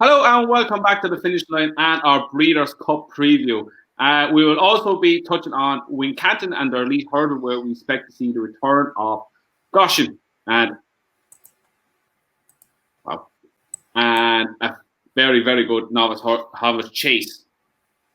Hello and welcome back to the finish line and our Breeders' Cup preview. We will also be touching on Wincanton and their elite hurdle, where we expect to see the return of Goshen and a very, very good novice harvest chase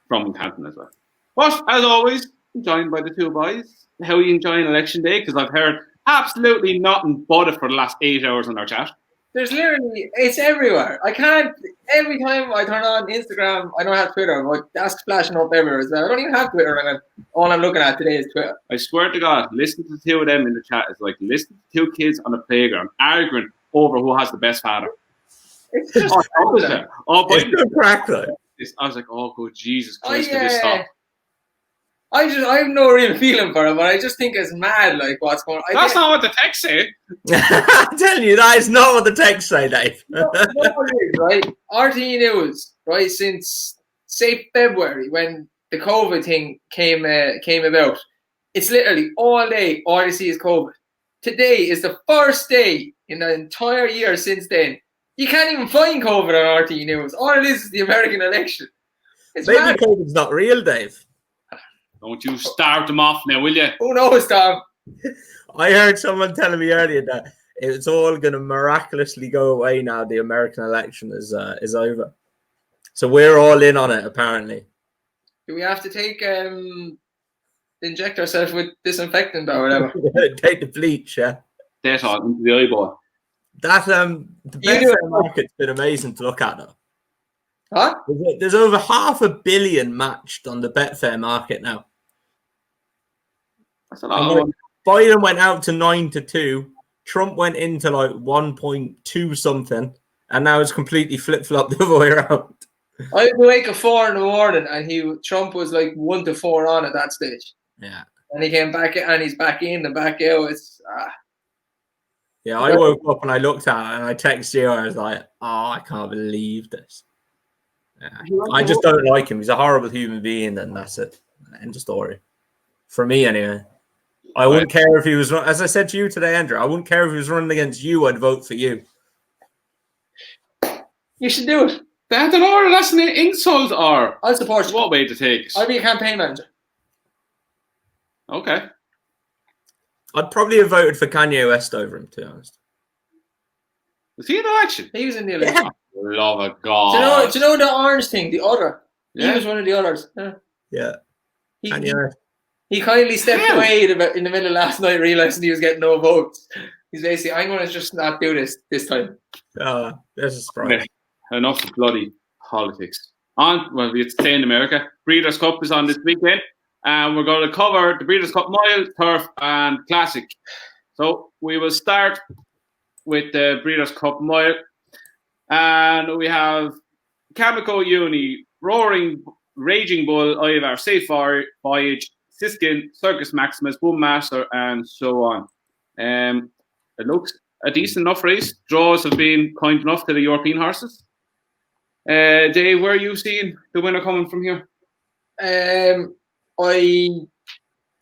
from Wincanton as well. But as always, I'm joined by the two boys. How are you enjoying election day? Because I've heard absolutely nothing but it for the last 8 hours in our chat. There's literally, it's everywhere. I can't, every time I turn on Instagram, I don't have Twitter, but that's flashing up everywhere as well. I don't even have Twitter, and all I'm looking at today is Twitter. I swear to God, listening to the two of them in the chat is like listening to two kids on the playground arguing over who has the best father. It's just it's good crack though. I was like, oh, good Jesus Christ, could this stop? I have no real feeling for it, but I just think it's mad, like what's going on. That's not what the text say. I'm telling you, that is not what the text say, Dave. Right? RTE News, right, since say February when the COVID thing came about, it's literally all day all you see is COVID. Today is the first day in the entire year since then. You can't even find COVID on RTE News. All it is the American election. Maybe mad. COVID's not real, Dave. Don't you start them off now, will you? Who knows, Tom? I heard someone telling me earlier that it's all going to miraculously go away now. The American election is over, so we're all in on it. Apparently, do we have to take inject ourselves with disinfectant or whatever? Take the bleach, yeah. That's all into the eyeball. That the Betfair market's been amazing to look at though. Huh? There's over $500 million matched on the Betfair market now. That's a lot. Biden went out to 9-2. Trump went into like 1.2 something, and now it's completely flip-flopped the other way around. I was awake at 4 in the morning, and Trump was like 1-4 on at that stage. Yeah, and he came back, and he's back in and back out. It's yeah. I woke up and I looked at it, and I texted you. I was like, "Oh, I can't believe this." Yeah. I just don't like him. He's a horrible human being, and that's it. End of story. For me, anyway. I wouldn't care if he was, as I said to you today, Andrew, I wouldn't care if he was running against you, I'd vote for you. You should do it. That's an insult, or I'll support you. What way to take it? I'll be a campaign manager. Okay. I'd probably have voted for Kanye West over him, to be honest. Was he in the election? He was in the election. Yeah. Love of God. Do you know the orange thing, the other? Yeah. He was one of the others. Yeah. He kindly stepped away in the middle of last night, realizing he was getting no votes. He's basically, I'm going to just not do this time. This is right. Enough of bloody politics. It's stay in America. Breeders' Cup is on this weekend, and we're going to cover the Breeders' Cup Mile, Turf, and Classic. So we will start with the Breeders' Cup Mile, and we have Cameco Uni, Roaring, Raging Bull, Ivar, Safe Voyage, Siskin, Circus Maximus, Boom Master, and so on. It looks a decent enough race. Draws have been kind enough to the European horses. Dave, where are you seeing the winner coming from here? To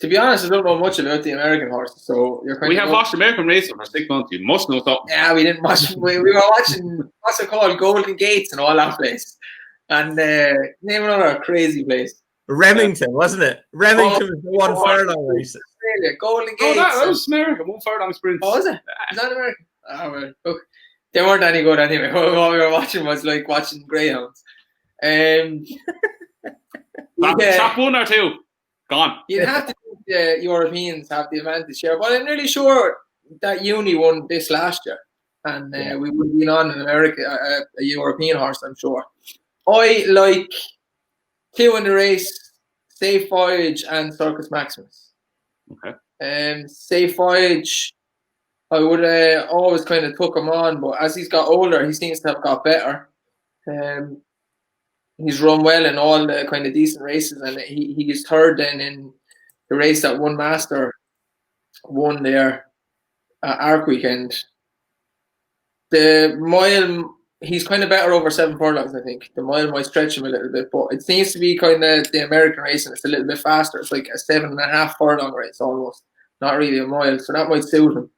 be honest, I don't know much about the American horses. So we have watched American racing for 6 months. You must know something. Yeah, we didn't watch. We were watching what's it called, Golden Gates and all that place, and name another crazy place. Remington, wasn't it? Remington was the one furlong race. Australia, Golden Gates. Oh, that was America. 1 furlong sprint. Oh, was it? Is that American? Oh, well, look, they weren't any good anyway. What we were watching was like watching greyhounds. Top 1 or 2. Gone. You'd have to think the Europeans have the advantage here, but I'm really sure that Uni won this last year, and we would have been on in America, a European horse, I'm sure. I like 2 in the race, Safe Voyage and Circus Maximus. Okay. Safe Voyage, I would always kind of took him on, but as he's got older, he seems to have got better. He's run well in all the kind of decent races, and he is third then in the race that one Master won there at Arc Weekend. The mile, he's kind of better over 7 furlongs, I think. The mile might stretch him a little bit, but it seems to be kind of the American race, and it's a little bit faster. It's like a 7.5 furlong race almost, not really a mile, so that might suit him.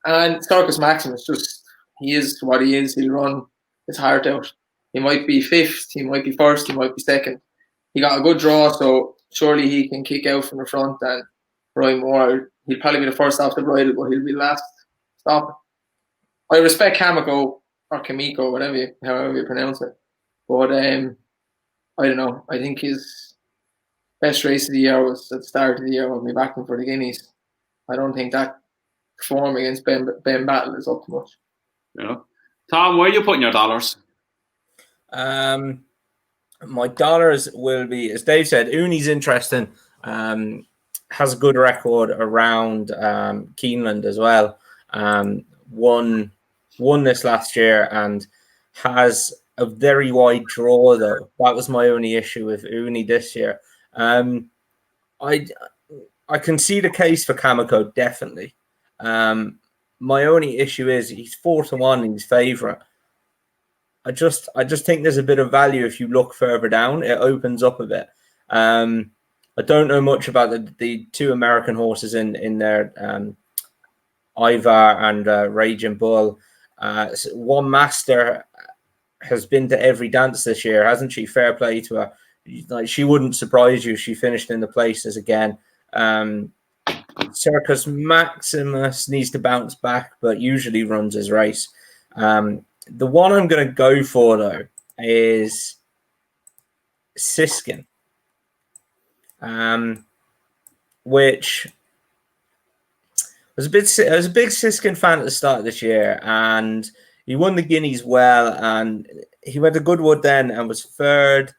And Circus Maximus, just he is what he is. He'll run his heart out. He might be fifth, he might be first, he might be second. He got a good draw, so surely he can kick out from the front and ride more. He'll probably be the first off the bridle, but he'll be last stop. I respect Kamiko or Kamiko, however you pronounce it. But I don't know. I think his best race of the year was at the start of the year when we backed him for the Guineas. I don't think that form against Ben Battle is up to much. Yeah. Tom, where are you putting your dollars? My dollars will be, as Dave said, Uni's interesting. Has a good record around Keeneland as well. Won this last year and has a very wide draw though. That was my only issue with Uni this year. I can see the case for Kamiko, definitely. My only issue is he's 4-1 in his favourite. I just think there's a bit of value if you look further down. It opens up a bit. I don't know much about the two American horses in there, Ivar and Raging Bull. One Master has been to every dance this year, hasn't she? Fair play to her. Like, she wouldn't surprise you if she finished in the places again. Circus Maximus needs to bounce back, but usually runs his race. The one I'm going to go for though is Siskin, which I was a big Siskin fan at the start of this year, and he won the Guineas well, and he went to Goodwood then and was third.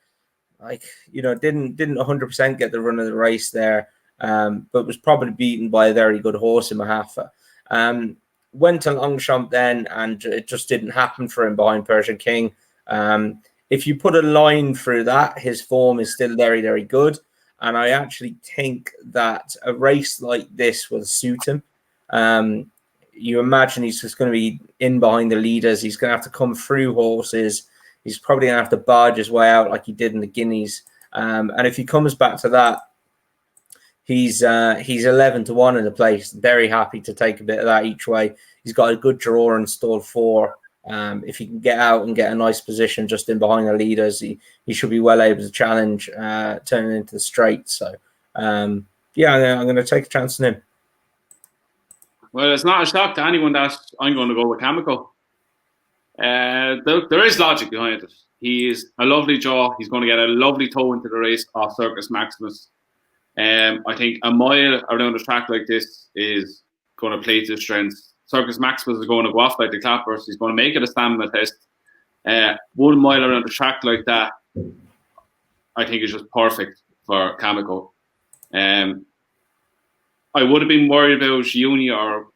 Like, didn't 100% get the run of the race there, but was probably beaten by a very good horse in Mahafa. Went to Longchamp then, and it just didn't happen for him behind Persian King. If you put a line through that, his form is still very, very good. And I actually think that a race like this will suit him. You imagine he's just going to be in behind the leaders. He's going to have to come through horses. He's probably going to have to barge his way out like he did in the Guineas. And if he comes back to that, he's 11-1 in the place. Very happy to take a bit of that each way. He's got a good draw in stall 4. If he can get out and get a nice position just in behind the leaders, he should be well able to challenge turning into the straight. So, I'm going to take a chance on him. Well, it's not a shock to anyone that I'm going to go with Kamiko. There is logic behind it. He is a lovely jaw. He's going to get a lovely toe into the race off Circus Maximus. I think a mile around a track like this is going to play to his strengths. Circus Maximus is going to go off like the clappers. He's going to make it a stamina test. 1 mile around a track like that, I think is just perfect for Kamiko. I would have been worried about Uni or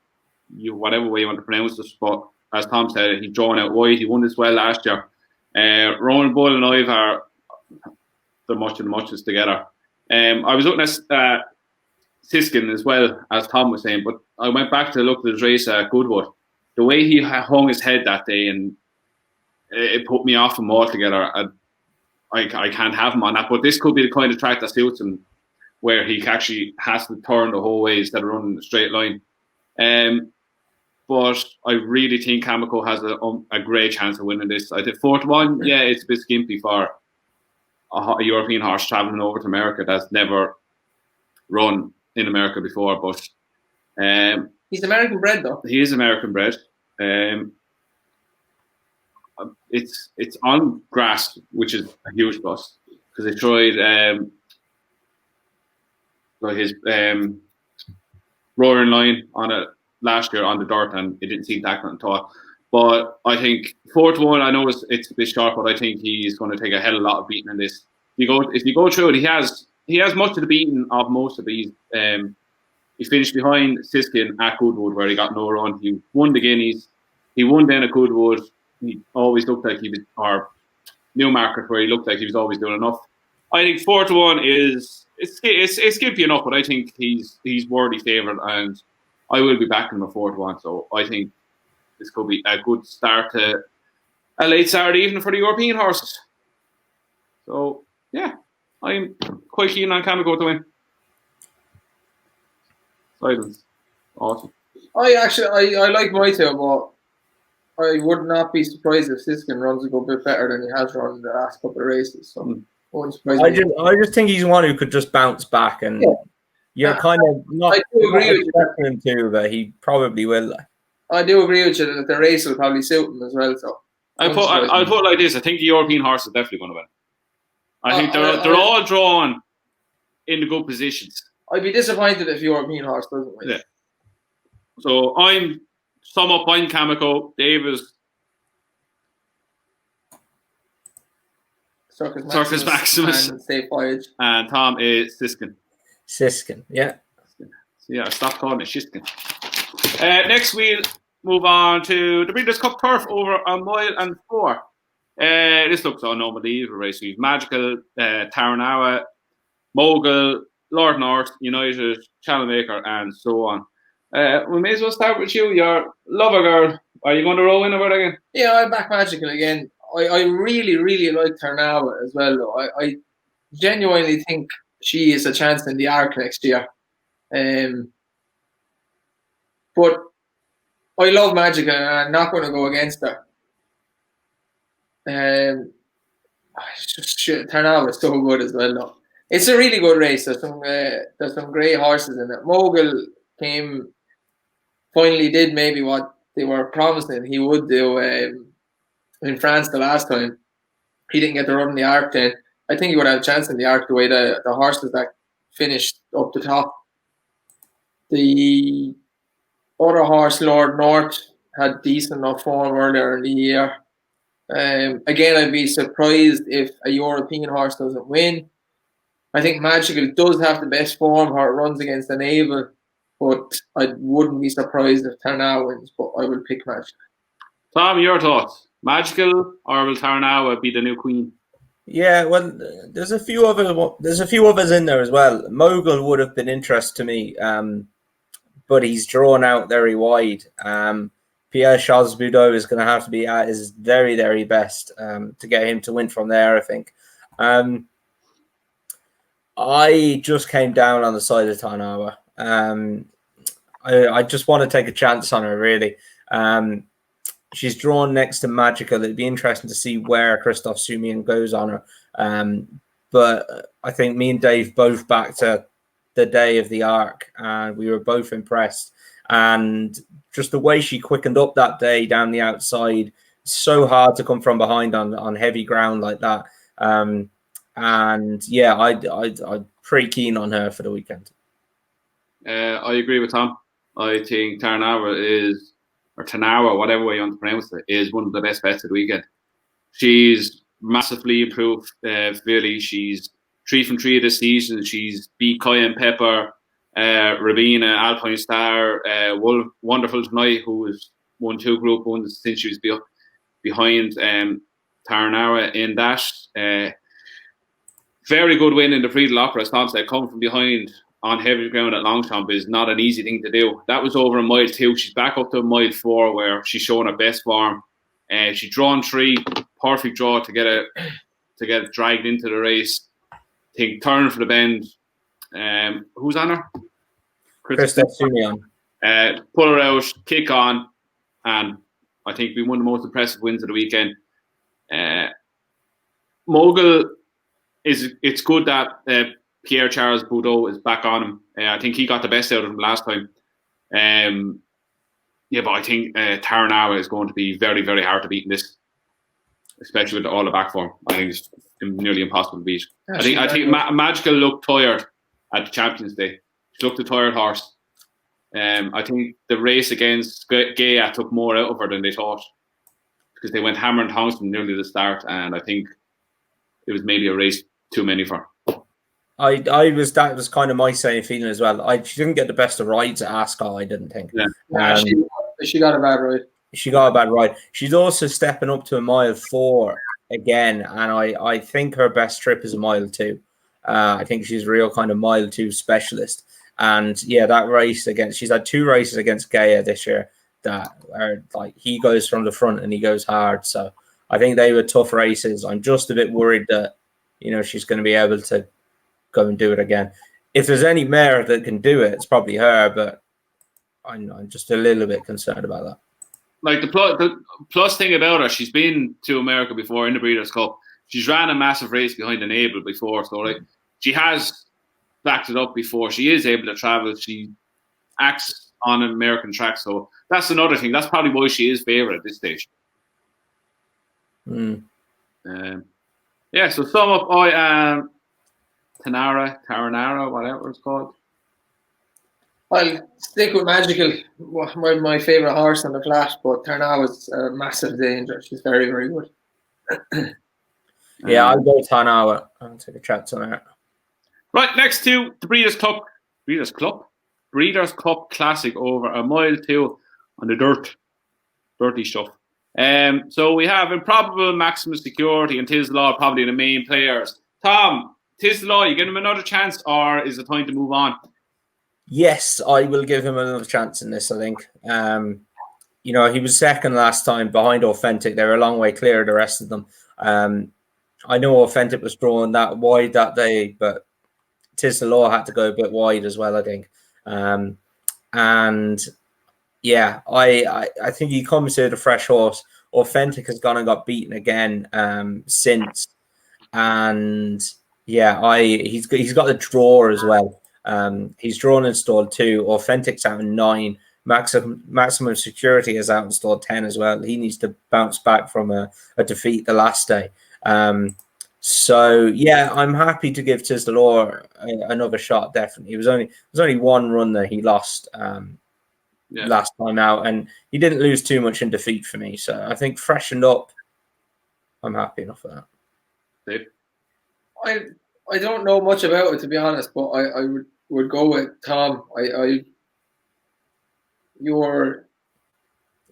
whatever way you want to pronounce this, but as Tom said, he's drawn out wide. He won this well last year. Roman Bull and Ivar, they're much and muches together. I was looking at Siskin as well, as Tom was saying, but I went back to look at his race at Goodwood. The way he hung his head that day, and it put me off him altogether. I can't have him on that, but this could be the kind of track that suits him, where he actually has to turn the whole way instead of running a straight line. But I really think Kamiko has a great chance of winning this. I think 4-1, yeah, it's a bit skimpy for a European horse traveling over to America that's never run in America before. But he's American bred, though. He is American bred. It's on grass, which is a huge plus, because they tried his roaring line on it last year on the dirt, and it didn't seem that at all. But I think 4-1, I know it's a bit sharp, but I think he's going to take a hell of a lot of beating in this. If you go through it, he has much of the beating of most of these. He finished behind Siskin at Goodwood, where he got no run. He won the Guineas. He won then at Goodwood. He always looked like he was, or Newmarket, where he looked like he was always doing enough. I think 4-1 is it's skimpy enough, but I think he's worthy favourite, and I will be backing him a 4-1. So I think this could be a good start to a late Saturday evening for the European horses. So yeah, I'm quite keen on Kamiko to win. Silence. Awesome. I like my two, but I would not be surprised if Siskin runs a good bit better than he has run in the last couple of races. So won't surprise me. I just think he's one who could just bounce back, and you're kind of not, I do agree with expecting him to, but he probably will. I do agree with you that the race will probably suit him as well. So I'll put it like this. I think the European horse is definitely going to win. I think they're all drawn in the good positions. I'd be disappointed if European horse doesn't win. Yeah. So I'm Chemical, Davis, Circus Maximus, and Safe Voyage. And Tom is Siskin. Siskin, yeah. So yeah, stop calling it Siskin. Next we'll move on to the Breeders' Cup Turf over a mile and 4. This looks unbelievable race. We've Magical, Taranawa, Mogul, Lord North, United, Channel Maker, and so on. We may as well start with you. Your lover girl. Are you going to roll in over it again? Yeah, I'm back Magical again. I really, really like Taranawa as well, though. I genuinely think she is a chance in the Arc next year. But I love Magical, and I'm not going to go against her. Taranawa is so good as well, though. It's a really good race. There's some great horses in it. Mogul finally did maybe what they were promising he would do in France the last time. He didn't get to run in the Arc then. I think he would have a chance in the Arc the way the horses that finished up the top. The other horse, Lord North, had decent enough form earlier in the year. Again, I'd be surprised if a European horse doesn't win. I think Magical does have the best form how it runs against the Naval, but I wouldn't be surprised if Taranawa wins, but I will pick Magical. Tom, your thoughts? Magical, or will Taranawa be the new queen? Yeah, well, there's a few others in there as well. Mogul would have been interest to me, but he's drawn out very wide. Pierre Charles Boudot is going to have to be at his very, very best to get him to win from there, I think. I just came down on the side of Taranawa. I just want to take a chance on her, really. She's drawn next to Magical. It'd be interesting to see where Christophe Soumien goes on her. But I think me and Dave both back to the day of the Arc, and we were both impressed. And just the way she quickened up that day down the outside, so hard to come from behind on heavy ground like that. And yeah, I'm pretty keen on her for the weekend. I agree with Tom. I think Taranawa or Tanawa, whatever way you want to pronounce it, is one of the best bets of the weekend. She's massively improved. Really, she's 3 from 3 this season. She's beat Cayenne Pepper, Rabina, Alpine Star, Wonderful Tonight, who has won 2 Group 1s since she was behind Taranawa in that. Very good win in the Prix de l'Opera, as Tom said, coming from behind on heavy ground at Longchamp is not an easy thing to do. That was over a mile 2. She's back up to mile 4 where she's showing her best form. She's drawn 3, perfect draw to get it dragged into the race. I think turn for the bend. Who's on her? Christophe Soumien. Pull her out, kick on, and I think we won the most impressive wins of the weekend. Mogul it's good that Pierre Charles Boudot is back on him. I think he got the best out of him last time. But I think Taranawa is going to be very, very hard to beat in this, especially with all the back form. I think it's nearly impossible to beat. I think Magical looked tired at the Champions Day. She looked a tired horse. I think the race against Gaia took more out of her than they thought, because they went hammer and tongs from nearly the start, and I think it was maybe a race too many for her. That was kind of my same feeling as well. She didn't get the best of rides at Ascot, I didn't think. Yeah. She got a bad ride. She got a bad ride. She's also stepping up to a mile 4 again, and I think her best trip is a mile 2. I think she's a real kind of mile 2 specialist. And yeah, that race she's had 2 races against Gaia this year that are like, he goes from the front and he goes hard. So I think they were tough races. I'm just a bit worried that, she's going to be able to go and do it again. If there's any mare that can do it, it's probably her, but I'm just a little bit concerned about that. like the plus thing about her, she's been to America before in the Breeders' Cup. She's ran a massive race behind an Able before, so like she has backed it up before. She is able to travel. She acts on an American track, so that's another thing. That's probably why she is favourite at this stage. Yeah. So sum up, I am Taranara, whatever it's called. I'll stick with Magical, my favourite horse on the flat, but Tarna was a massive danger. She's very, very good. Yeah, I'll go Tanawa. I'll take a chance on that. Right, next to the Breeders' Cup Classic over a mile 2 on the dirty stuff. So we have Improbable, Maximum Security, and Tislaw probably the main players. Tom, Tislaw, you give him another chance, or is it time to move on? Yes, I will give him another chance in this, I think. He was second last time behind Authentic. They were a long way clear of the rest of them. I know Authentic was drawn that wide that day, but Tislaw had to go a bit wide as well, I think. And yeah, I think he comes here with a fresh horse. Authentic has gone and got beaten again since. And yeah, he's got the draw as well. He's drawn in stall 2. Authentic's out in 9. Maximum Security is out in stall 10 as well. He needs to bounce back from a defeat the last day. So yeah, I'm happy to give Tislaw another shot. Definitely, it was only one run that he lost last time out, and he didn't lose too much in defeat for me. So I think freshened up, I'm happy enough for that. Dave? I don't know much about it, to be honest, but I would go with Tom. Your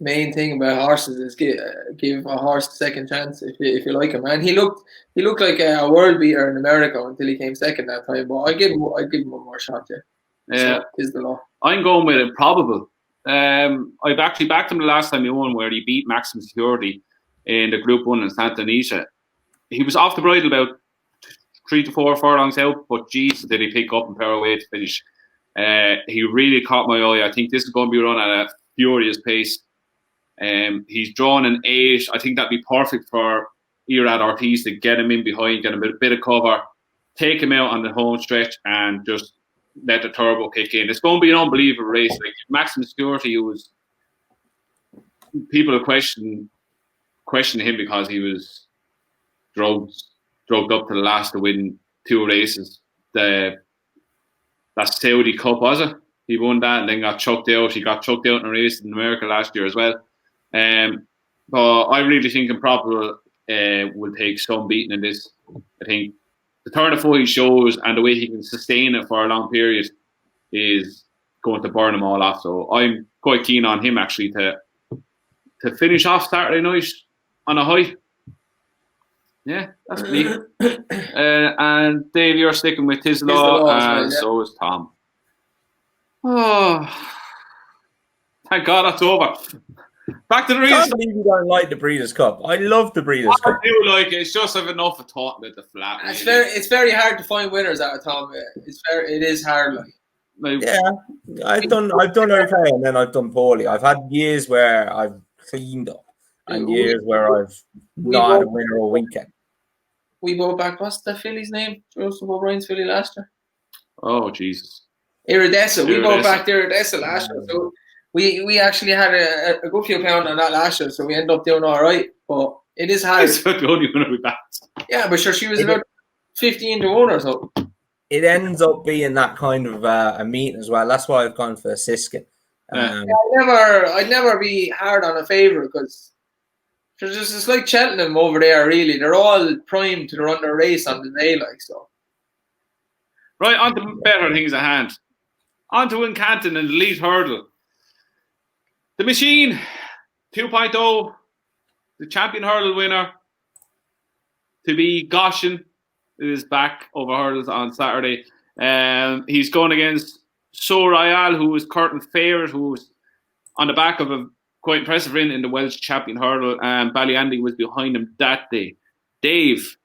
main thing about horses is give a horse a second chance if you like him. And he looked like a world beater in America until he came second that time. But I'd give him one more shot. Yeah, so, is the law. I'm going with Improbable. I've actually backed him the last time he won, where he beat Maximum Security in the Group 1 in Santa Anita. He was off the bridle about 3 to 4 furlongs out, but geez, did he pick up and power away to finish. He really caught my eye. I think this is going to be run at a furious pace. He's drawn an 8. I think that'd be perfect for Irad Ortiz to get him in behind, get him a bit of cover, take him out on the home stretch, and just let the turbo kick in. It's going to be an unbelievable race. Like Maximum Security, people are questioning him because he was drugged up to the last to win 2 races. That Saudi Cup, was it? He won that and then got chucked out. He got chucked out in a race in America last year as well. But I really think Improbable will take some beating in this. I think the turn of foot he shows and the way he can sustain it for a long period is going to burn them all off. So I'm quite keen on him actually to finish off Saturday night on a high. Yeah, that's me. And Dave, you're sticking with Tislaw, and so is Tom. Oh, thank God that's over. Back to the Breeders' Cup. I believe you don't like the Breeders' Cup. I love the Breeders' Cup. I do like it. It's just I've enough of talking about the flat. It's very hard to find winners out of Tom. It is hard. Yeah, I've done okay, and then I've done poorly. I've had years where I've cleaned up, and years where I've not had a winner all weekend. We both back. What's the filly's name? Joseph O'Brien's filly last year. Oh Jesus! Iridessa. We both backed Iridessa last year, so we actually had a good few pound on that last year, so we ended up doing all right. But it is hard. It's the only winner we backed. Yeah, but sure, she was about 15 to 1 or so. It ends up being that kind of a meet as well. That's why I've gone for Siskin. I'd never be hard on a favourite because it's like Cheltenham over there. Really, they're all primed to run their race on the day, like so. Right, on to better things at hand. On to Wincanton and the Elite Hurdle. The Machine 2.0, the champion hurdle winner to be Goshen, is back over hurdles on Saturday. He's going against So Royale, who was current favourite, who was on the back of a quite impressive win in the Welsh champion hurdle, and Ballyandy was behind him that day. Dave,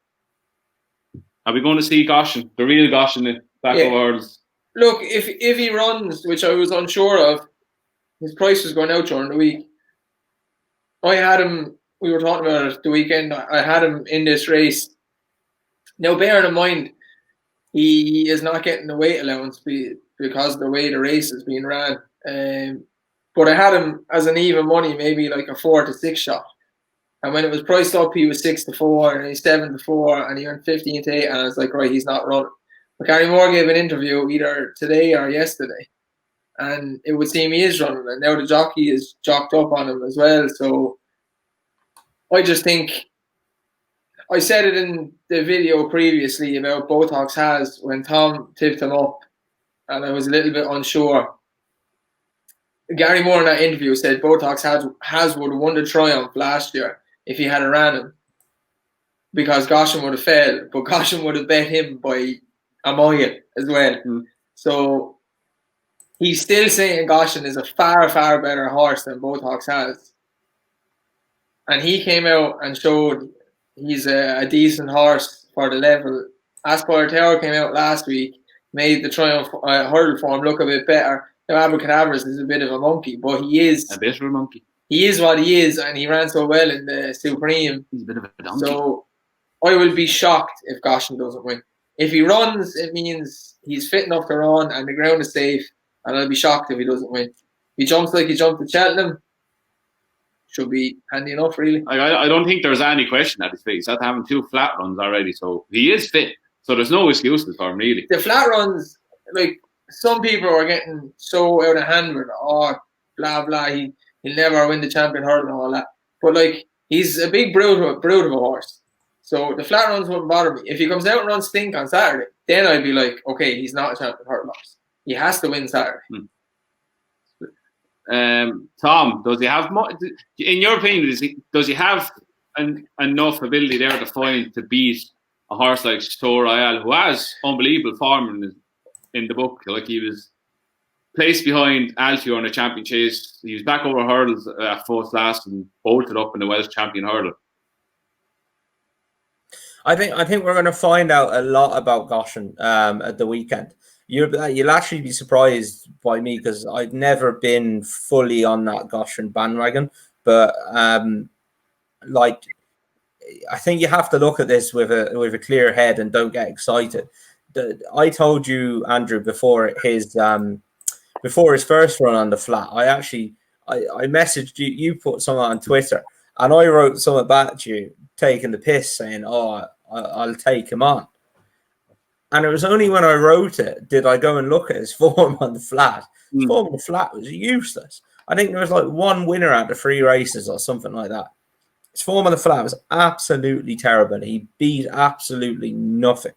are we going to see Goshen, the real Goshen, back over hurdles? Look, if he runs, which I was unsure of, his price was going out during the week. I had him. We were talking about it the weekend. I had him in this race. Now, bearing in mind, he is not getting the weight allowance because of the way the race is being ran. But I had him as an even money, maybe like a 4 to 6 shot. And when it was priced up, he was 6 to 4, and he's 7 to 4, and he earned 15 to 8. And I was like, right, he's not running. But Gary Moore gave an interview either today or yesterday, and it would seem he is running. And now the jockey is jocked up on him as well. So I just think, I said it in the video previously about Botox has when Tom tipped him up, and I was a little bit unsure. Gary Moore in that interview said Botox has would have won the Triumph last year if he had a ran him, because Goshen would have failed, but Goshen would have bet him by a mile as well. So he's still saying Goshen is a far, far better horse than Botox has. And he came out and showed he's a decent horse for the level. Aspire Tower came out last week, made the Triumph hurdle form look a bit better. Now, Abracadabras is a bit of a monkey, but he is a bit of a monkey. He is what he is, and he ran so well in the Supreme. He's a bit of a donkey. So I will be shocked if Goshen doesn't win. If he runs, it means he's fit enough to run and the ground is safe, and I'll be shocked if he doesn't win. If he jumps like he jumped at Cheltenham, should be handy enough, really. I don't think there's any question at his face. He's having 2 flat runs already, so he is fit. So there's no excuses for him, really. The flat runs, like, some people are getting so out of hand with, blah, blah, he'll never win the champion hurdle and all that. But, like, he's a big brood of a horse. So the flat runs wouldn't bother me. If he comes out and runs stink on Saturday, then I'd be like, okay, he's not a champion hurdle horse. He has to win Saturday. Tom, does he have, in your opinion, does he have enough ability there to beat a horse like Chateau Royal, who has unbelievable form in the book? Like, he was placed behind Altior in a champion chase. He was back over hurdles at fourth last and bolted up in the Welsh champion hurdle. I think we're going to find out a lot about Goshen at the weekend. You'll actually be surprised by me, because I've never been fully on that Goshen bandwagon. But like, I think you have to look at this with a clear head and don't get excited. I told you, Andrew, before his first run on the flat, I messaged you. You put something on Twitter, and I wrote something back to you, taking the piss, saying, "Oh, I'll take him on." And it was only when I wrote it did I go and look at his form on the flat. His form on the flat was useless. I think there was like 1 winner out of 3 races or something like that. His form on the flat was absolutely terrible. He beat absolutely nothing.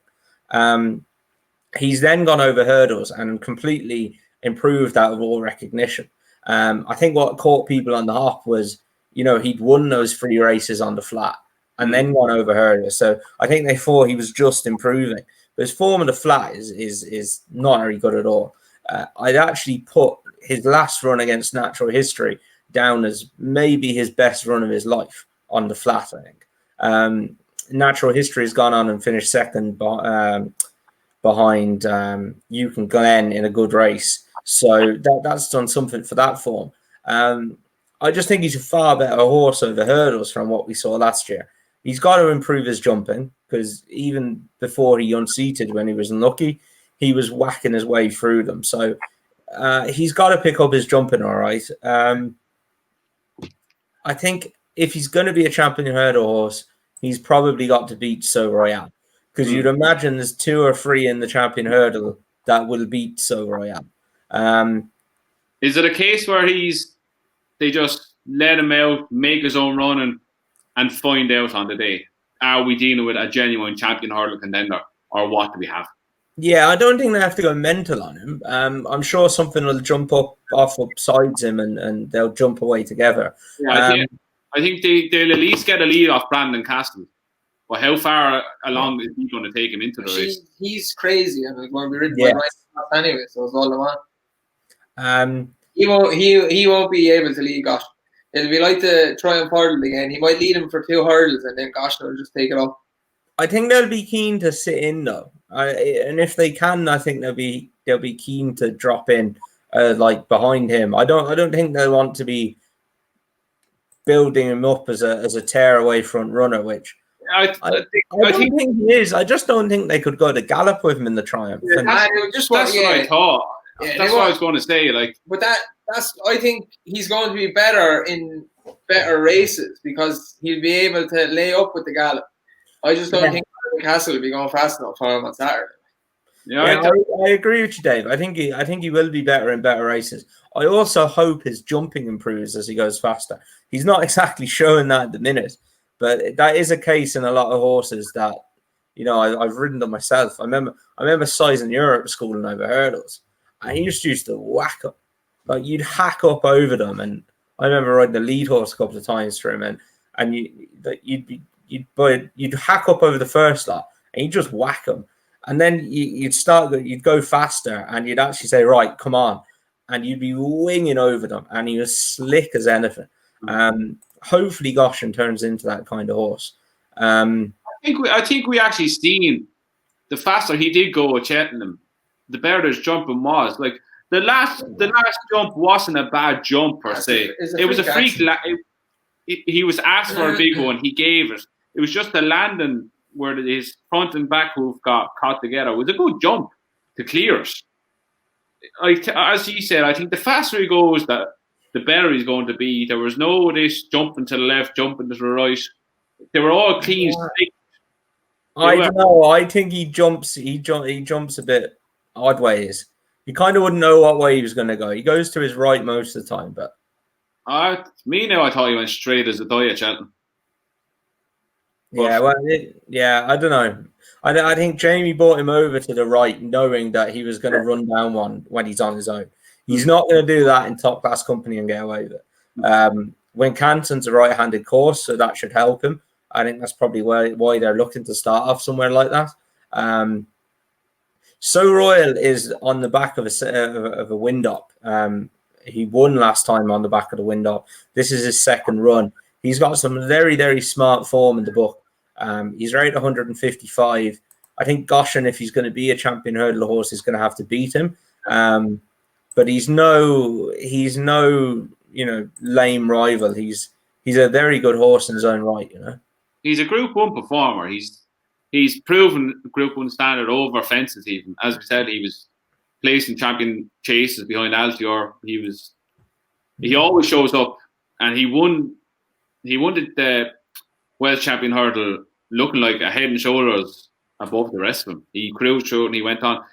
He's then gone over hurdles and completely improved out of all recognition. I think what caught people on the hop was, he'd won those 3 races on the flat and then gone over hurdles. So I think they thought he was just improving. But his form of the flat is not very good at all. I'd actually put his last run against Natural History down as maybe his best run of his life on the flat, I think. Natural History has gone on and finished second behind Yukon Glen in a good race. So that's done something for that form. I just think he's a far better horse over hurdles from what we saw last year. He's got to improve his jumping, because even before he unseated, when he was unlucky, he was whacking his way through them. So he's got to pick up his jumping, all right. I think if he's going to be a champion hurdle horse, he's probably got to beat So Royale, because you'd imagine there's 2 or 3 in the champion hurdle that will beat So Royale. Is it a case where they just let him out, make his own run, and find out on the day, are we dealing with a genuine champion hurdle contender, or what do we have? Yeah, I don't think they have to go mental on him. I'm sure something will jump up sides him and they'll jump away together. Yeah, I think they'll at least get a lead off Brandon Castle. But how far along is he going to take him into the race? He's crazy, and it's going to be ridden by right anyway, so it's all the man. He won't be able to lead Goshen. It'll be like the Triumph hurdle again. He might lead him for 2 hurdles, and then Goshen will just take it off. I think they'll be keen to sit in though, and if they can, I think they'll be keen to drop in, like behind him. I don't think they'll want to be building him up as a tearaway front runner, which I don't think he is. I just don't think they could go to Gallop with him in the Triumph. Yeah, that's what I thought. Yeah, that's what I was going to say. But I think he's going to be better in better races because he'll be able to lay up with the Gallop. I just don't think Castle will be going fast enough for him on Saturday. Yeah, I agree with you, Dave. I think he will be better in better races. I also hope his jumping improves as he goes faster. He's not exactly showing that at the minute, but that is a case in a lot of horses that, I've ridden them myself. I remember sizing Europe at school and over hurdles, and he just used to whack up. Like you'd hack up over them, and I remember riding the lead horse a couple of times for him, and you'd hack up over the first lot, and you'd just whack them. And then you'd go faster, and you'd actually say, right, come on. And you'd be winging over them, and he was slick as anything. Hopefully Goshen turns into that kind of horse. I think we actually seen the faster he did go at Cheltenham, the better his jumping was. Like the last jump wasn't a bad jump per se. It was a freak. He was asked for a big one. He gave it. It was just the landing where his front and back hoof got caught together. It was a good jump to clear it. As you said, I think the faster he goes, the better he's going to be. There was no this jumping to the left, jumping to the right. They were all clean. I don't know. I think he jumps a bit odd ways. You kind of wouldn't know what way he was going to go. He goes to his right most of the time, but I thought he went straight as a die at Cheltenham. Yeah, I don't know. I think Jamie brought him over to the right, knowing that he was going to run down one when he's on his own. He's not going to do that in top class company and get away with it. When Canton's a right-handed course, so that should help him. I think that's probably why they're looking to start off somewhere like that. So Royal is on the back of a wind up. He won last time on the back of the wind up. This is his second run. He's got some very, very smart form in the book. He's rated 155. I think Goshen, if he's going to be a champion hurdle horse, is going to have to beat him. But he's no lame rival. He's a very good horse in his own right. He's a Group 1 performer. He's proven Group 1 standard over fences. Even as we said, he was placing champion chases behind Altior. He always shows up, and he won the Welsh champion hurdle looking like a head and shoulders above the rest of them. He cruised through and he went on.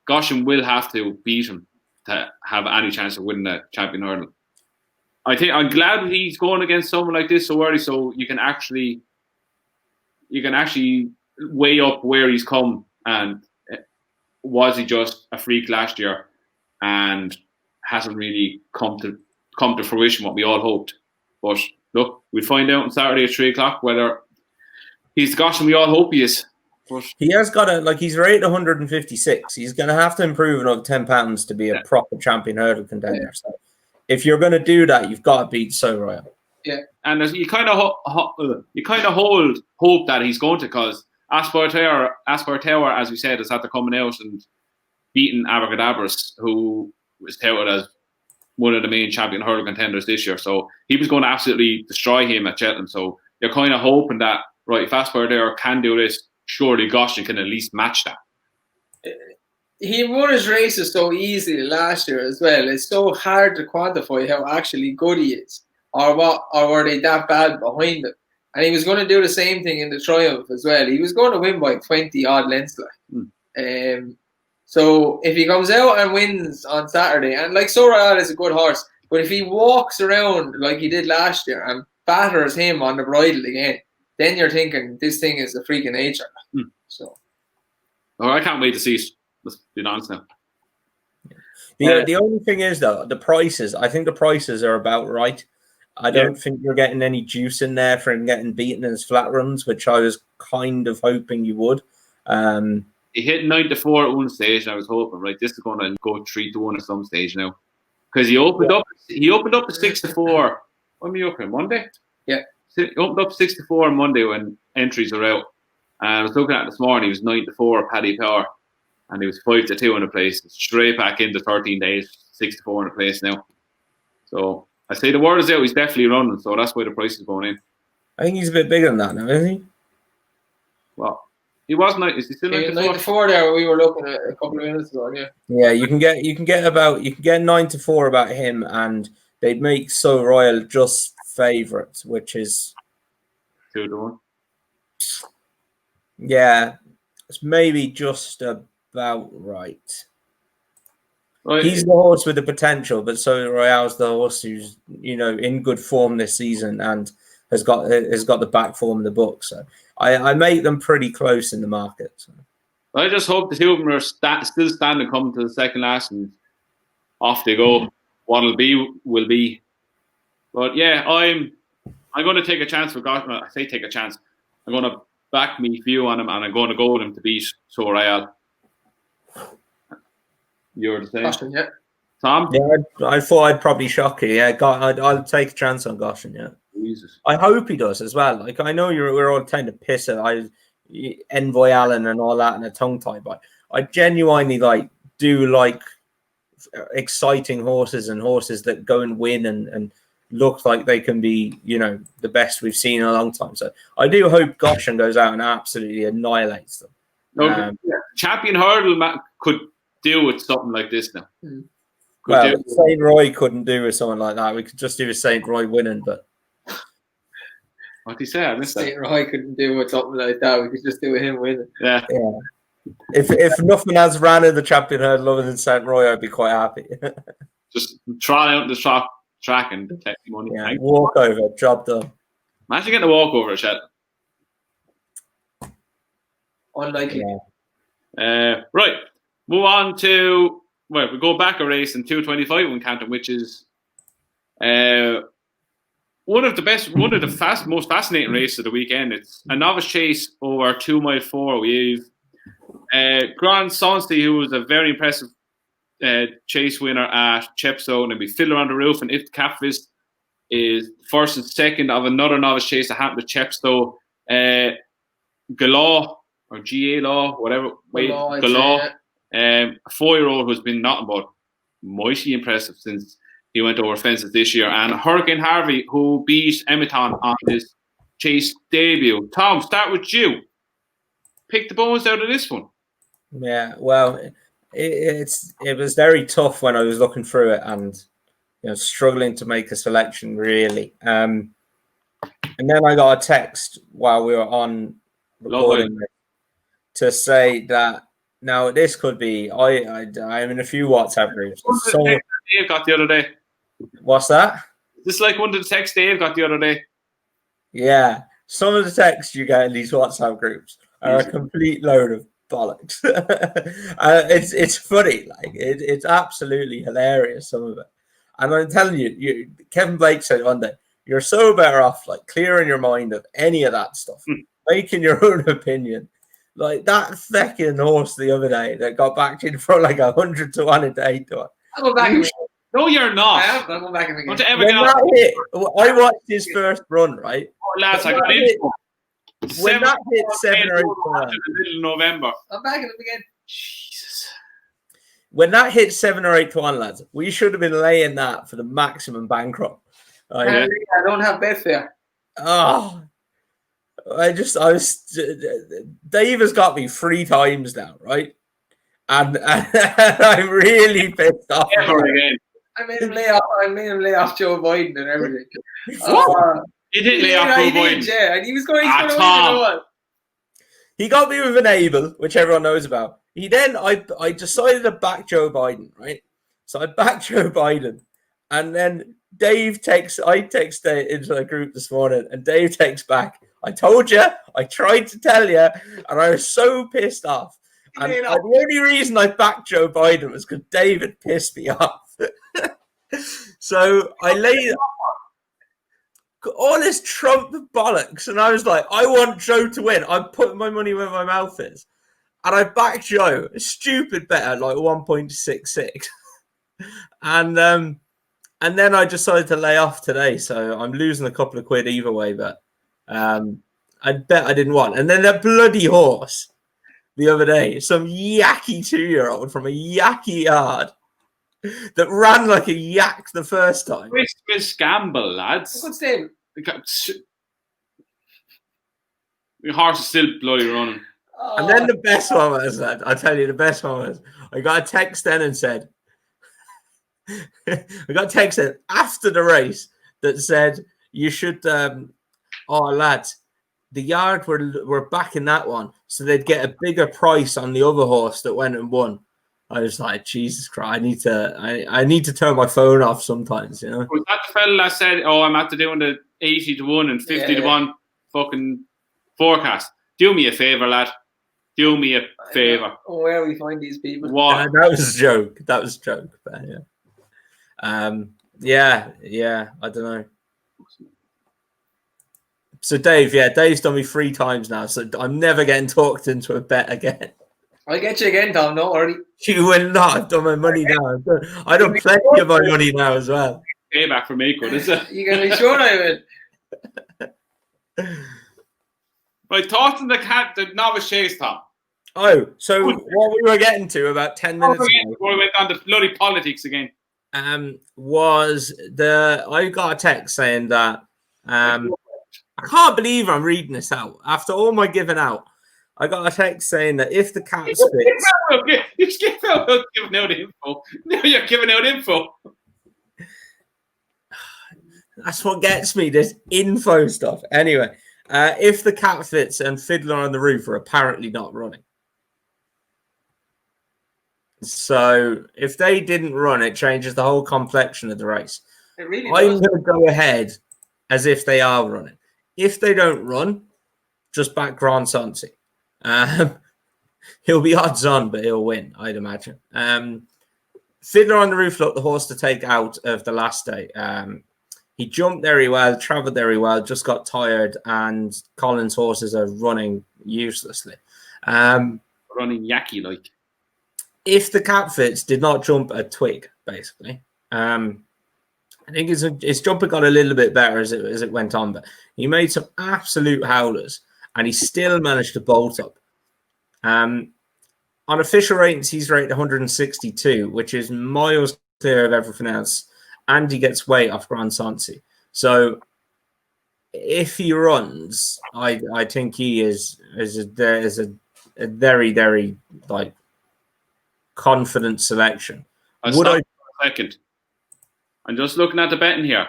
Goshen will have to beat him to have any chance of winning the champion hurdle. I'm glad he's going against someone like this so early, so you can actually weigh up where he's come, and was he just a freak last year and hasn't really come to fruition what we all hoped. But look, we'll find out on Saturday at 3:00 whether he's the Goshen we all hope he is. But he has got he's rated 156. He's going to have to improve another 10 pounds to be a proper champion hurdle contender. So if you're going to do that, you've got to beat So Royal. Yeah, and you kind of hold hope that he's going to, because Aspar Tower, as we said, is after coming out and beating Abracadabras, who was touted as one of the main champion hurdle contenders this year. So he was going to absolutely destroy him at Cheltenham. So you're kind of hoping that, right, if Aspar Tower can do this, surely Goshen can at least match that. He won his races so easily last year as well. It's so hard to quantify how actually good he is, or were they that bad behind him. And he was going to do the same thing in the Triumph as well. He was going to win by 20 odd lengths. So if he comes out and wins on Saturday, and So Royal is a good horse, but if he walks around like he did last year and batters him on the bridle again, then you're thinking this thing is a freak of nature. So, I can't wait to see it. Let's be honest now. The only thing is, though, the prices. I think the prices are about right. I don't think you're getting any juice in there for him getting beaten in his flat runs, which I was kind of hoping you would. He hit 9-4 at one stage, and I was hoping, right, this is going to go 3-1 at some stage now, because he opened up to 6-4. When were you opening? Monday? Yeah, he opened up 6-4 on Monday when entries are out. And I was looking at it this morning. He was 9-4 at Paddy Power, and he was 5-2 in a place. Straight back into 13 days, 6-4 in a place now. So I say the word is out. He's definitely running, so that's why the price is going in. I think he's a bit bigger than that now, isn't he? Well, he wasn't. Is he still 94 there? We were looking at a couple of minutes ago. Yeah. Yeah, you can get 9-4 about him, and they'd make So Royal just favourite, which is 2-1. Yeah, it's maybe just about right. Right. He's the horse with the potential, but So Royale's the horse who's in good form this season and has got the back form in the book. So I make them pretty close in the market. So. I just hope the two of them are still standing coming to the second last and off they go. What'll be will be. But yeah, I'm going to take a chance for Goshen. I say take a chance. I'm going to back me view on him, and I'm going to go with him to beat So Royale. You're the same. Goshen, yeah. Tom? Yeah, I thought I'd probably shock you. Yeah, I'll take a chance on Goshen. Yeah, Jesus. I hope he does as well. Like I know we're all trying to piss at Envoy Allen and all that and a tongue tie, but I genuinely do like exciting horses and horses that go and win and look like they can be the best we've seen in a long time. So I do hope Goshen goes out and absolutely annihilates them. No, Champion Hurdle could deal with something like this now. Well, St. Roy couldn't do with someone like that. We could just do with St. Roy winning, but what did he say? I missed that. St. Roy couldn't do with something like that. We could just do with him winning. Yeah. If nothing else ran in the Champion Hurdle other than St. Roy, I'd be quite happy. Just try out the track and take money. Yeah, walk over, job done. Imagine getting a walk over, Shed. Unlikely. Yeah. Right. Move on to we go back a race in 225 in Canton, which is one of the most fascinating races of the weekend. It's a novice chase over 2 mile 4. We've Grand Sonsi, who was a very impressive chase winner at Chepstow, and we Fiddler on the Roof, and If Capvis is first and second of another novice chase that happened at Chepstow. Galaw or GA Law, whatever. Galaw. A 4-year-old who's been nothing but mighty impressive since he went over fences this year. And Hurricane Harvey, who beat Emiton on his chase debut. Tom, start with you. Pick the bones out of this one. Yeah, well, it was very tough when I was looking through it and struggling to make a selection really. And then I got a text while we were on recording to say that now this could be. I'm in a few WhatsApp groups. Dave got the other day. What's that? This is like one of the texts Dave got the other day. Yeah, some of the texts you get in these WhatsApp groups are a complete load of bollocks. It's funny, it's absolutely hilarious, some of it. And I'm telling you, Kevin Blake said one day, you're so better off clearing your mind of any of that stuff, making your own opinion. Like that fucking horse the other day that got backed in for 100 to 1 and 8 to 1. I'll go back. No, you're not. I'll go back again. I watched his first run, right? Oh, lads, I got into when that hit 7 or 8 to 1 in the middle of November. I'm back in it again. Jesus. When that hit 7 or 8 to 1, lads, we should have been laying that for the maximum bankrupt. I don't have Betfair. Oh, Dave has got me 3 times now, right? And I'm really pissed off. I made him lay off Joe Biden and everything. He didn't lay off Joe Biden. Yeah, and he was going to win. He got me with an Abel, which everyone knows about. I decided to back Joe Biden, right? So I backed Joe Biden, and then I texted into the group this morning, and Dave texts back, I told you, I tried to tell you, and I was so pissed off. And the only reason I backed Joe Biden was because David pissed me off. So I laid all this Trump bollocks, and I was like, I want Joe to win. I'm putting my money where my mouth is. And I backed Joe, a stupid bet at 1.66. And then I decided to lay off today, so I'm losing a couple of quid either way, but I bet I didn't want. And then that bloody horse the other day, some yacky 2-year-old from a yacky yard, that ran like a yak the first time. Christmas gamble, lads. Good stable. The horse is still bloody running. And then the best one was, I tell you, the best one was, I got a text then and said, I got a text then after the race that said, you should, lads, the yard were backing that one, so they'd get a bigger price on the other horse that went and won. I was like, Jesus Christ, I need to turn my phone off sometimes, you know. Was that the fella that said, I'm after doing the 80 to 1 and 50 to 1 fucking forecast? Do me a favour, lad. Do me a favour. Where we find these people? What? That was a joke. That was a joke. But yeah. I don't know. So Dave's done me 3 times now, so I'm never getting talked into a bet again. I'll get you again, Tom. Don't worry. You will not. I've done my money now. I done plenty of my money now as well. Payback for me, good, is it? You can be sure I will. Right, thoughts on the novice chase, Tom? Oh, so what we were getting to about 10 minutes ago, before we went on to bloody politics again, was I got a text saying that I can't believe I'm reading this out after all my giving out. I got a text saying that if the Cats fits, you just giving out info. Now you're giving out info. That's what gets me, this info stuff. Anyway, if the Cat Fits and Fiddler on the Roof are apparently not running. So if they didn't run, it changes the whole complexion of the race. It really I'm does. going to go ahead as if they are running. If they don't run, just back Grand Santi. He'll be odds on, but he'll win, I'd imagine. Fiddler on the Roof looked the horse to take out of the last day. He jumped very well, travelled very well, just got tired, and Colin's horses are running uselessly. Running yacky like. If the Cat Fits did not jump a twig, basically, I think his jumping got a little bit better as it went on, but he made some absolute howlers, and he still managed to bolt up. On official ratings, he's rated 162, which is miles clear of everything else. And he gets weight off Grand Santi. So if he runs, I think he is a very, very like confident selection. A second. I'm just looking at the betting here.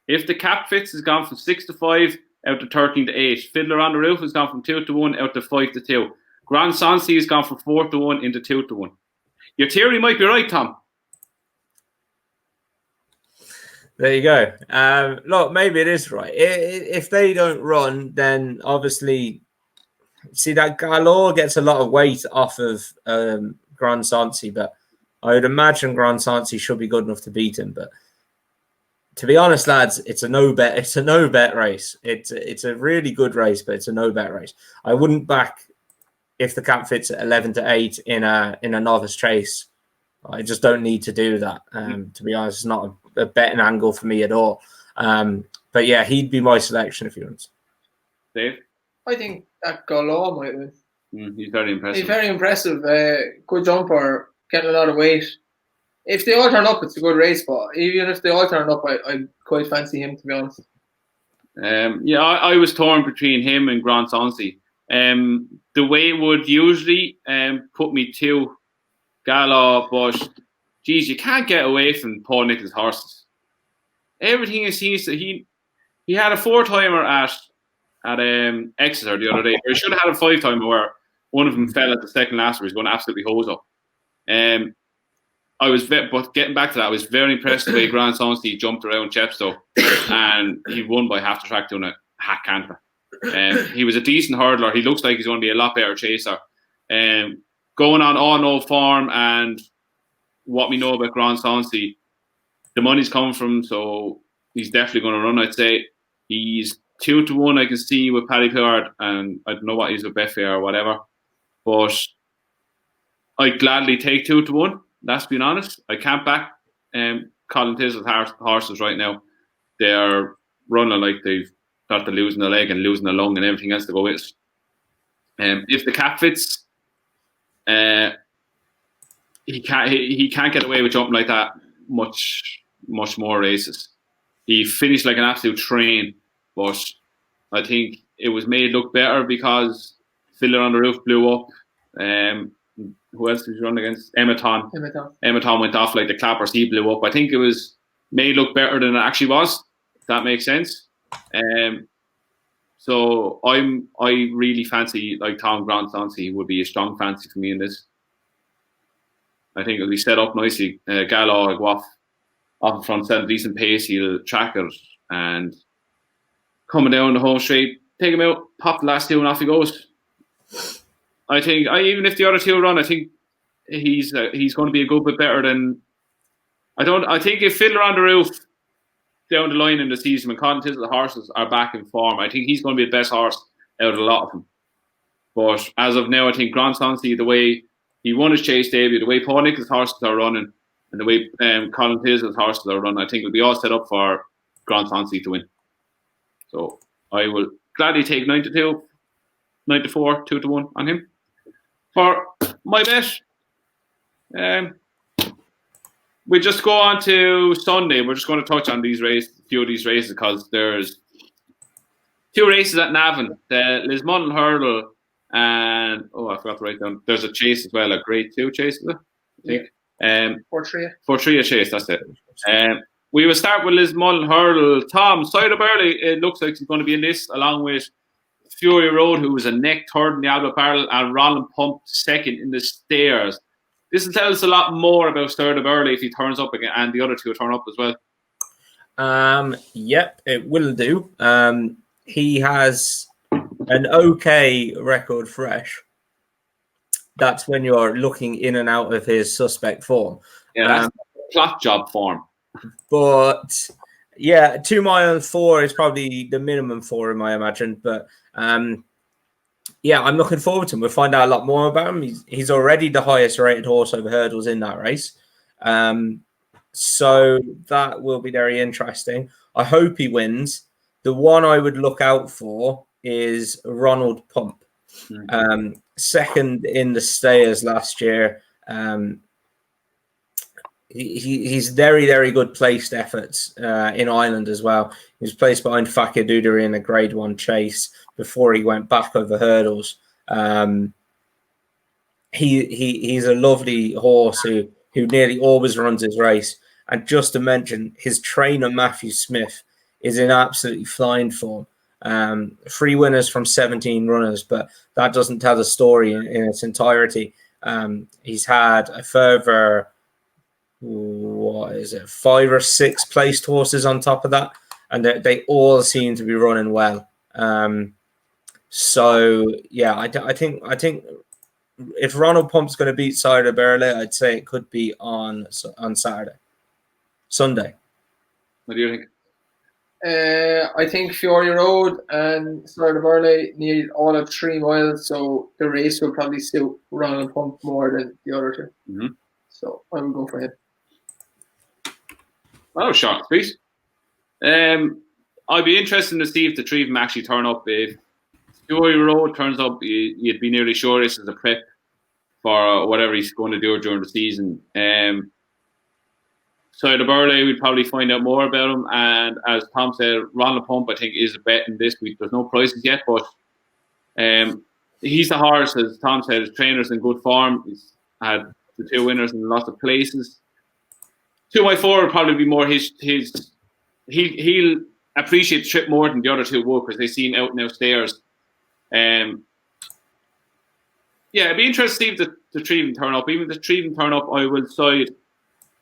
If the Cap Fits has gone from 6 to 5 out to 13 to 8, Fiddler on the Roof has gone from 2 to 1 out to 5 to 2. Grand Santi has gone from 4 to 1 into 2 to 1. Your theory might be right, Tom. There you go. Look, maybe it is right. If they don't run, then obviously, see that Galore gets a lot of weight off of Grand Santi, but I would imagine Grand Santi should be good enough to beat him. But to be honest, lads, it's a no bet. It's a no bet race. It's a really good race, but it's a no bet race. I wouldn't back if the Cap Fits at 11 to 8 in a novice chase. I just don't need to do that. To be honest, it's not a betting angle for me at all. But yeah, he'd be my selection if he runs. Dave? I think that Galore might win. He's very impressive. He's very impressive. Good jumper, getting a lot of weight. If they all turn up, it's a good race, but even if they all turn up, I quite fancy him, to be honest. I was torn between him and Grand Santi. The way it would usually put me to Gallo, but geez, you can't get away from Paul Nicholls' horses. Everything is he had a 4-timer at Exeter the other day. Or he should have had a 5-timer where one of them fell at the second last where he's going to absolutely hose up. But getting back to that, I was very impressed with the way Grand Santi jumped around Chepstow, and he won by half the track doing a hack canter. He was a decent hurdler. He looks like he's going to be a lot better chaser. Going on all no form, and what we know about Grand Santi, the money's coming from, so he's definitely going to run. I'd say he's 2 to 1. I can see with Paddy Pollard, and I don't know what he's with Betfair or whatever, but I'd gladly take 2 to 1. That's being honest. I can't back Colin Tisdale's horses right now. They're running like they've got to losing a leg and losing a lung and everything else to go with it. If the Cap Fits, he can't get away with jumping like that much more races. He finished like an absolute train, but I think it was made look better because Fiddler on the Roof blew up. Who else did he run against? Emmeton. Emmeton went off like the clappers. He blew up. I think it was made look better than it actually was. If that makes sense. So I really fancy like Tom Grandsonsy would be a strong fancy for me in this. I think it'll be set up nicely. Gallo will go off in front, set a decent pace. He'll track it and coming down the home straight, take him out, pop the last two, and off he goes. I think even if the other two run, I think he's going to be a good bit better than. I think if Fiddler on the Roof down the line in the season when Colin Thistle, the horses are back in form, I think he's going to be the best horse out of a lot of them. But as of now, I think Grandsonsy, the way he won his chase debut, the way Paul Nicholls' horses are running, and the way Colin Thisle's horses are running, I think it'll be all set up for Grandsonsy to win. So I will gladly take 9-2, 9-4, 2-1 on him. For my bet, we just go on to Sunday. We're just going to touch on a few of these races because there's two races at Navan. The Lismon Hurdle and I forgot to write down. There's a chase as well, a Grade 2 chase, is it? I think. Fortria chase, that's it. We will start with Lismon Hurdle. Tom, Cider Burley, it looks like he's going to be in this along with Fury Road, who was a neck third in the Albert Barrel, and Roland Pump second in the Stairs. This will tell us a lot more about Cider Burley if he turns up again, and the other two turn up as well. Yep, it will do. He has an okay record fresh. That's when you're looking in and out of his suspect form. Yeah, that's plot job form. But yeah, 2 mile and 4 is probably the minimum for him, I imagine. But yeah, I'm looking forward to him. We'll find out a lot more about him. He's already the highest rated horse over hurdles in that race. So that will be very interesting. I hope he wins. The one I would look out for is Ronald Pump. Second in the Stayers last year. He's very, very good placed efforts in Ireland as well. He was placed behind Fakir Duderi in a Grade 1 chase before he went back over hurdles. He's a lovely horse who nearly always runs his race. And just to mention, his trainer, Matthew Smith, is in absolutely flying form. 3 winners from 17 runners, but that doesn't tell the story in its entirety. He's had a further 5 or 6 placed horses on top of that, and they all seem to be running well. So yeah, I think if Ronald Pump's going to beat Cider Burley, I'd say it could be on Sunday. What do you think? I think Fury Road and Cider Burley need all of 3 miles, so the race will probably suit Ronald Pump more than the other two. Mm-hmm. So I will go for him. That was shocked, please. I'd be interested to see if the 3 of them actually turn up. If Fury Road turns up, you'd be nearly sure this is a prep for whatever he's going to do during the season. Cider Burley, we'd probably find out more about him. And as Tom said, Ronald Pump, I think, is a bet in this week. There's no prices yet, but he's the horse, as Tom said. His trainer's in good form. He's had the 2 winners in lots of places. 2x4 would probably be more he'll appreciate the trip more than the other 2 would because they seem out and out stairs. Yeah, it'd be interesting to see if the 3 of them turn up. Even if the 3 of them turn up, I will side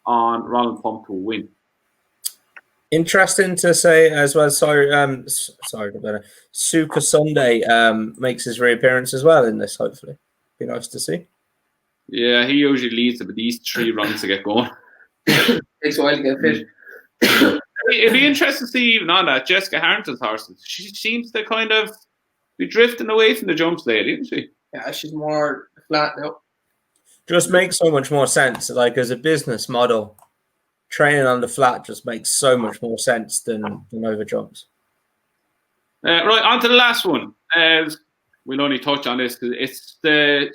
on Ronald Pump to win. Interesting to say as well. Suka Sunday makes his reappearance as well in this. Hopefully, be nice to see. Yeah, he usually leads to these 3 runs to get going. Takes a while to get fit. It'd be interesting to see even on that Jessica Harrington's horses. She seems to kind of be drifting away from the jumps there, didn't she? Yeah, she's more flat now. Just makes so much more sense. Like as a business model, training on the flat just makes so much more sense than over jumps. Right, on to the last one. We'll only touch on this because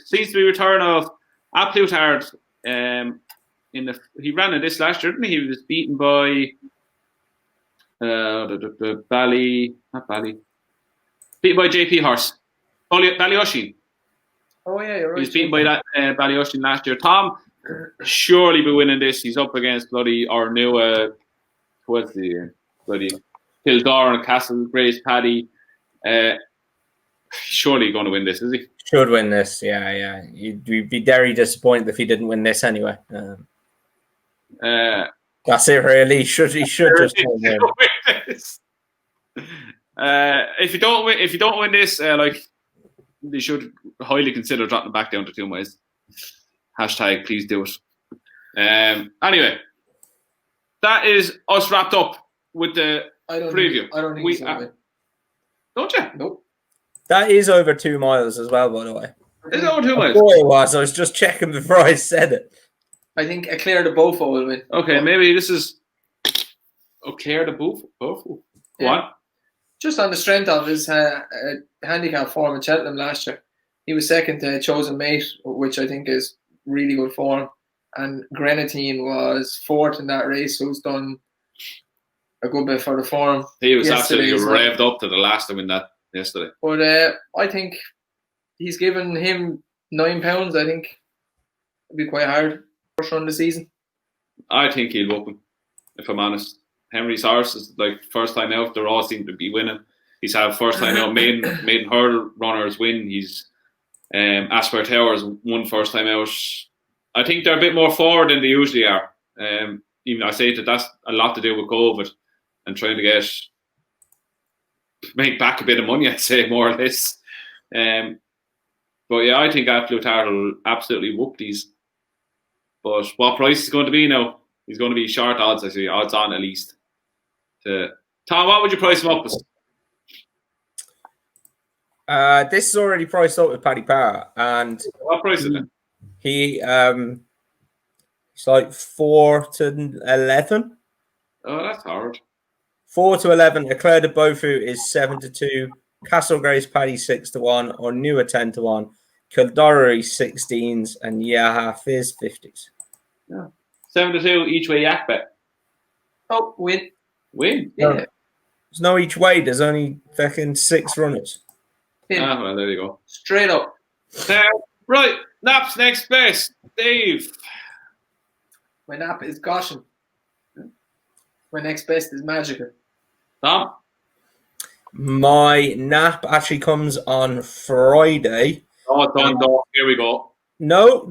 seems to be return of A Plutard He ran in this last year, didn't he? He was beaten by the beaten by JP Horse, Ballyosheen. Oh yeah, you're right. He was beaten by that Ballyosheen last year. Tom surely be winning this. He's up against bloody our new what's the bloody Kildare and Castle Grace Paddy. Surely going to win this, is he? Should win this, yeah. You'd be very disappointed if he didn't win this anyway. That's it, really. He should just win. If you don't win this, they should highly consider dropping back down to 2 miles. # please do it. Anyway, that is us wrapped up with the preview. I don't think he's going to win. Don't you? Nope. That is over 2 miles as well, by the way. Is it over 2 miles? I thought it was. I was just checking before I said it. I think Claire de Beaufort will win. Okay, maybe this is Claire de Beaufort. Go on. Just on the strength of his handicap form in Cheltenham last year. He was second to Chosen Mate, which I think is really good form. And Grenadine was fourth in that race, who's done a good bit for the form. He was absolutely revved up to the last to win that yesterday. But I think he's given him £9. I think it'd be quite hard first run of the season. I think he'll whoop him, if I'm honest. Henry's horse is like first time out. They all seem to be winning. He's had first time out maiden hurdle runners win. He's Asper Towers won first time out. I think they're a bit more forward than they usually are. Even I say that's a lot to do with COVID and trying to make back a bit of money, I'd say, more or less. But yeah, I think Aflutar will absolutely whoop these. But what price is going to be now? He's going to be short odds, I say, odds on at least. Tom, what would you price him up as? This is already priced up with Paddy Power, and what price is it? It's like 4 to 11. Oh, that's hard. 4 to 11. Eclair de Beaufort is 7 to 2. Castle Grace Paddy 6 to 1, or Newer 10 to 1. Kildare 16s, and Yaha Fizz 50s. Yeah. 7 to 2 each way yak bet. Oh, win. Win? Yeah. There's no each way. There's only fucking 6 runners. Ah, well, there you go. Straight up. Right. Nap's next best. Dave. My nap is Goshen. My next best is Magical. Tom? My nap actually comes on Friday. Oh, done. Here we go. No.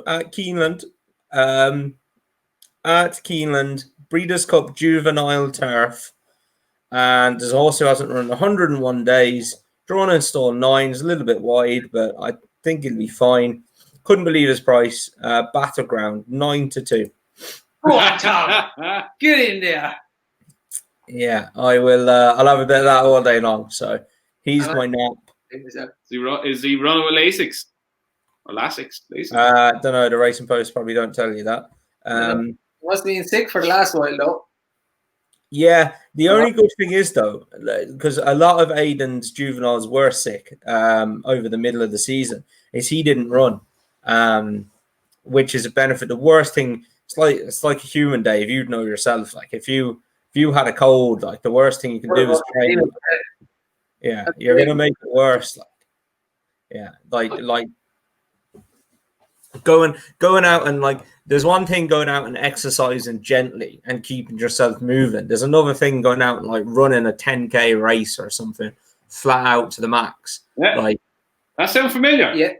At Keeneland. At Keeneland, Breeders' Cup Juvenile Turf. And there's also hasn't run 101 days. Drawn in stall 9s, a little bit wide, but I think it'll be fine. Couldn't believe his price. Battleground, 9 to 2. Oh, Tom. Get in there. Yeah, I will. I'll have a bit of that all day long. So he's my nap. Is he running with Lasix? Or Lasix? Don't know. The Racing Post probably don't tell you that. He must have been sick for the last while, though. Yeah, the only good thing is, though, because a lot of Aiden's juveniles were sick over the middle of the season, is he didn't run, which is a benefit. The worst thing, it's like a human, Dave. You'd know yourself. Like if you had a cold, like the worst thing you can do is train. Yeah, you're gonna make it worse. Like going out and like. There's one thing going out and exercising gently and keeping yourself moving. There's another thing going out and like running a 10K race or something flat out to the max. Yeah. Like that sounds familiar. Yeah.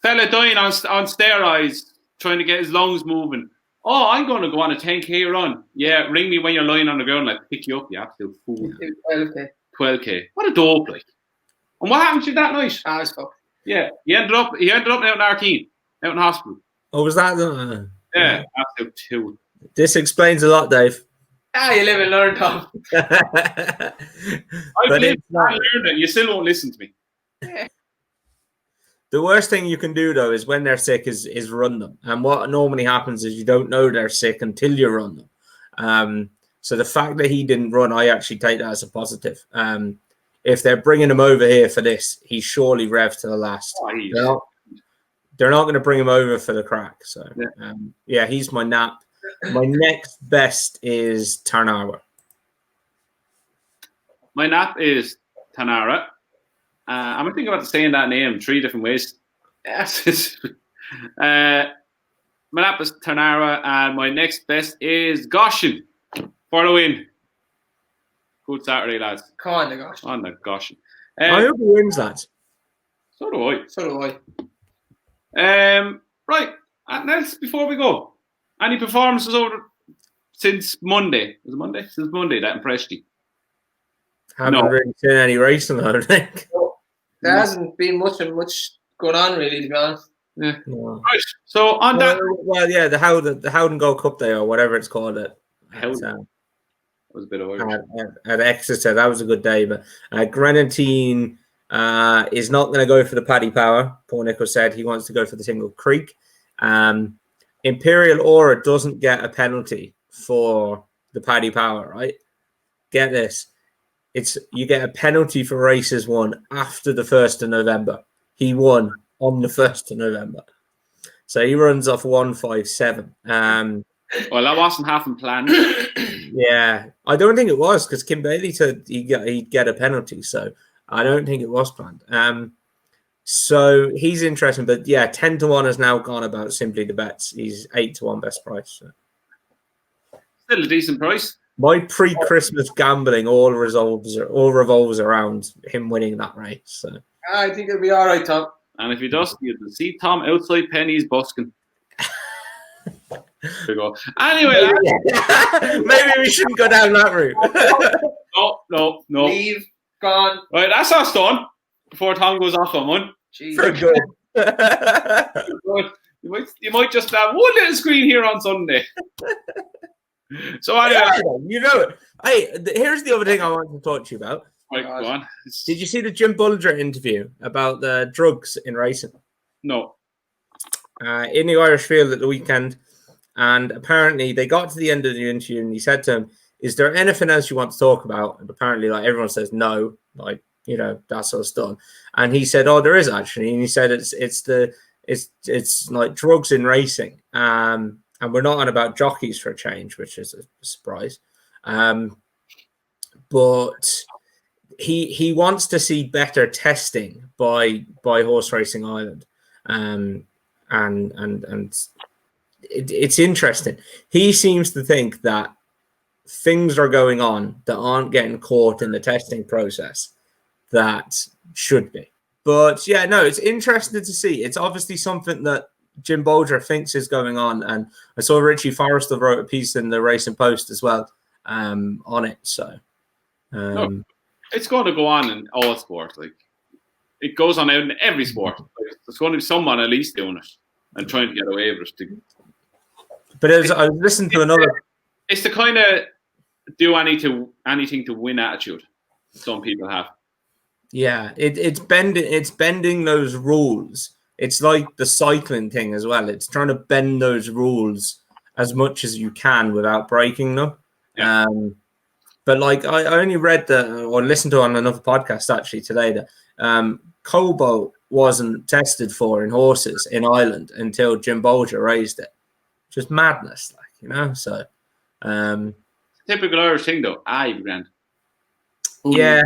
Fella dying on steroids, trying to get his lungs moving. Oh, I'm going to go on a 10K run. Yeah, ring me when you're lying on the ground, like pick you up, you absolute fool. 12K. What a dope, like. And what happened to you that night? I was fucked. Yeah, he ended up out in Arkeen, out in hospital. Oh, was that? Yeah, absolute two. This explains a lot, Dave. You live and learn, Tom. I've lived and learned it. You still won't listen to me. Yeah. The worst thing you can do, though, is when they're sick is run them. And what normally happens is you don't know they're sick until you run them. So the fact that he didn't run, I actually take that as a positive. If they're bringing him over here for this, he's surely revved to the last. they're not going to bring him over for the crack. So he's my nap. My next best is Tarnawa. My nap is Tanara. I'm thinking about saying that name 3 different ways. Yes. My nap is Tanara, and my next best is Goshen for the win. Good Saturday, lads. Come on, the Goshen. On the Goshen. I hope he wins that. So do I. So do I. Right. Nels, before we go, any performances over since Monday? Was it Monday? Since Monday that impressed you? Haven't really seen any racing, I don't think. There hasn't been much going on, really, to be honest. Yeah. No. Right. So on that. Well, yeah, the Howden Gold Cup Day or whatever it's called. That was a bit of Irish. At Exeter, that was a good day. But Grenadine is not going to go for the Paddy Power. Paul Nichols said he wants to go for the Tingle Creek. Imperial Aura doesn't get a penalty for the Paddy Power, right? Get this. You get a penalty for races won after the 1st of November. He won on the 1st of November. So he runs off 157. Well, that wasn't half planned. Yeah, I don't think it was because Kim Bailey said he'd get a penalty. So I don't think it was planned. So he's interesting. But yeah, 10-1 has now gone about Simply the Bets. He's 8-1 best price. So. Still a decent price. My pre-Christmas gambling all revolves around him winning that race. So I think it'll be all right, Tom. And if he does, you'll see Tom outside Penny's busking. There you go. Anyway, maybe we shouldn't go down that route. No. Leave, gone. Right, that's us done. Before Tom goes off on one. For good. You might just have one little screen here on Sunday. So anyway, you know it. Hey, here's the other thing I wanted to talk to you about. Right, go on. Did you see the Jim Bulger interview about the drugs in racing? No. In the Irish field at the weekend, and apparently they got to the end of the interview, and he said to him, "Is there anything else you want to talk about?" And apparently, like everyone says, no, like that's us done. And he said, "Oh, there is actually," and he said, "It's like drugs in racing." And we're not on about jockeys for a change, which is a surprise. But he wants to see better testing by Horse Racing Ireland. And it's interesting. He seems to think that things are going on that aren't getting caught in the testing process that should be. But yeah, no, it's interesting to see. It's obviously something that Jim Bolger thinks is going on, and I saw Richie Forrester wrote a piece in the Racing Post as well on it. So it's going to go on in all sports. Like it goes on out in every sport. Like, there's going to be someone at least doing it and trying to get away with it. But I was listening to another. It's the kind of do anything to win attitude some people have. Yeah, it's bending those rules. It's like the cycling thing as well. It's trying to bend those rules as much as you can without breaking them. Yeah. But like I only read or listened to on another podcast actually today that cobalt wasn't tested for in horses in Ireland until Jim Bolger raised it. Just madness, So typical Irish thing though. Grand. Yeah.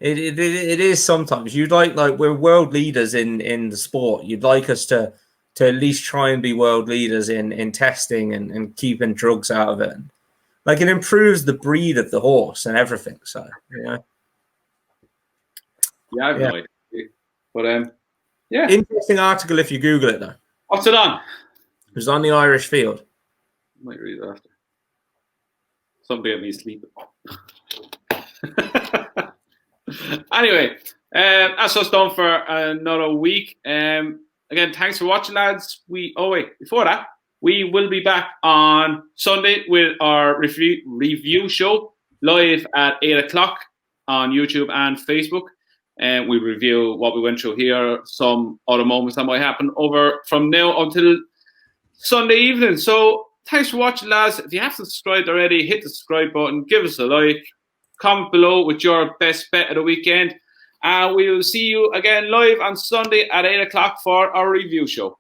It is sometimes. You'd like we're world leaders in the sport. You'd like us to at least try and be world leaders in testing and keeping drugs out of it. Like it improves the breed of the horse and everything. So Yeah, I have no idea. But yeah. Interesting article if you Google it though. What's it on? It was on the Irish field. Might read it after. Somebody at me sleeping. Anyway, that's us done for another week. Again, thanks for watching, lads. Before that, we will be back on Sunday with our review show live at 8 o'clock on YouTube and Facebook. And we review what we went through here, some other moments that might happen over from now until Sunday evening. So thanks for watching, lads. If you haven't subscribed already, hit the subscribe button, give us a like. Comment below with your best bet of the weekend. We will see you again live on Sunday at 8 o'clock for our review show.